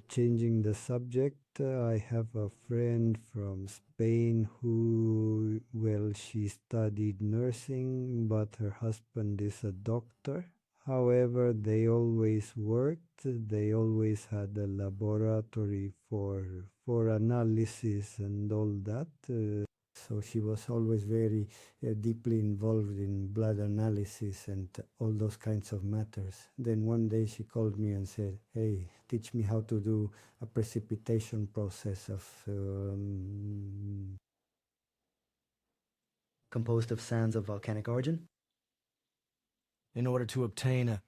Changing the subject, I have a friend from Spain who, well, she studied nursing, but her husband is a doctor. However, they always worked. They always had a laboratory for analysis and all that. So she was always very deeply involved in blood analysis and all those kinds of matters. Then one day she called me and said, "Hey, teach me how to do a precipitation process of composed of sands of volcanic origin, in order to obtain a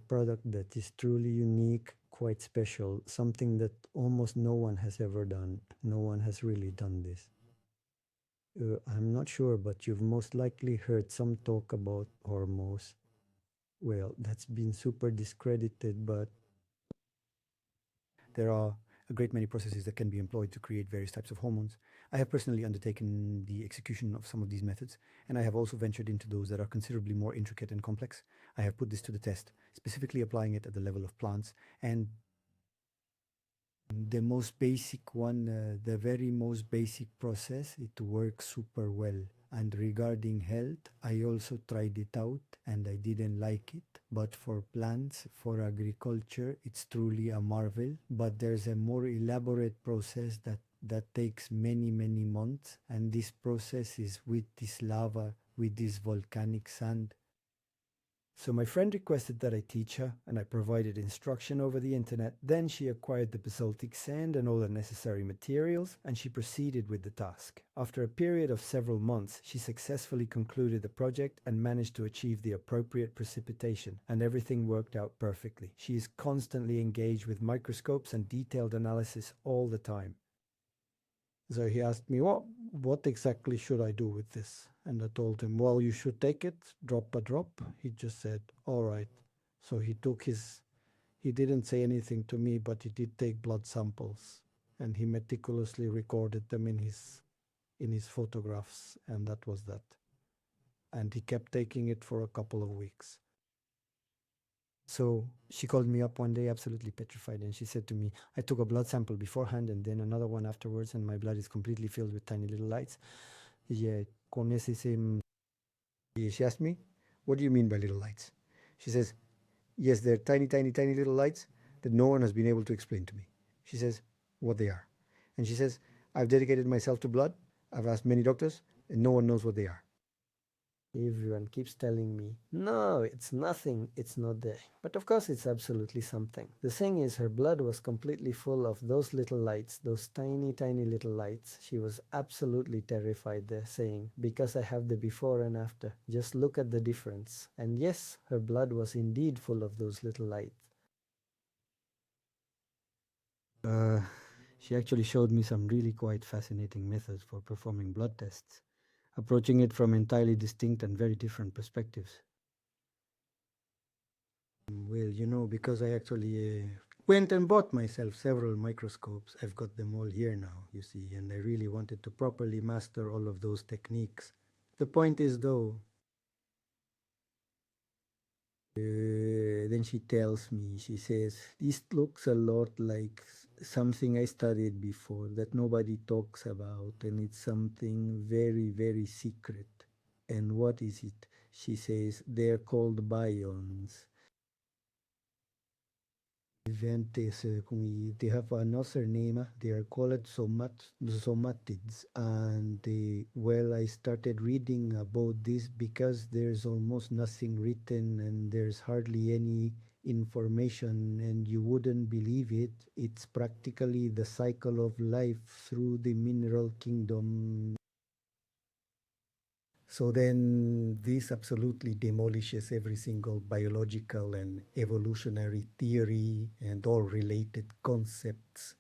product that is truly unique, quite special, something that almost no one has ever done. No one has really done this. I'm not sure, but you've most likely heard some talk about ORMEs. Well, that's been super discredited, but there are a great many processes that can be employed to create various types of hormones. I have personally undertaken the execution of some of these methods, and I have also ventured into those that are considerably more intricate and complex. I have put this to the test, specifically applying it at the level of plants, and the most basic one, the very most basic process, it works super well. And regarding health, I also tried it out and I didn't like it. But for plants, for agriculture, it's truly a marvel. But there's a more elaborate process that takes many, many months. And this process is with this lava, with this volcanic sand. So my friend requested that I teach her, and I provided instruction over the internet. Then she acquired the basaltic sand and all the necessary materials, and she proceeded with the task. After a period of several months, she successfully concluded the project and managed to achieve the appropriate precipitation, and everything worked out perfectly. She is constantly engaged with microscopes and detailed analysis all the time. So he asked me, what exactly should I do with this? And I told him, well, you should take it drop by drop. He just said, all right. So he didn't say anything to me, but he did take blood samples and he meticulously recorded them in his photographs. And that was that. And he kept taking it for a couple of weeks. So she called me up one day absolutely petrified, and she said to me, I took a blood sample beforehand and then another one afterwards, and my blood is completely filled with tiny little lights. Yeah, she asked me, what do you mean by little lights? She says, yes, they're tiny, tiny, tiny little lights that no one has been able to explain to me. She says, what they are. And she says, I've dedicated myself to blood. I've asked many doctors, and no one knows what they are. Everyone keeps telling me, no, it's nothing, it's not there. But of course it's absolutely something. The thing is, her blood was completely full of those little lights, those tiny, tiny little lights. She was absolutely terrified there, saying, because I have the before and after, just look at the difference. And yes, her blood was indeed full of those little lights. She actually showed me some really quite fascinating methods for performing blood tests, approaching it from entirely distinct and very different perspectives. Well, because I actually went and bought myself several microscopes. I've got them all here now, you see, and I really wanted to properly master all of those techniques. The point is, though, then she tells me, she says, this looks a lot like something I studied before that nobody talks about, and it's something very, very secret. And what is it? She says, they're called Bions. They have another name. They are called somatids. And well, I started reading about this because there's almost nothing written and there's hardly any information, and you wouldn't believe it. It's practically the cycle of life through the mineral kingdom. So then this absolutely demolishes every single biological and evolutionary theory and all related concepts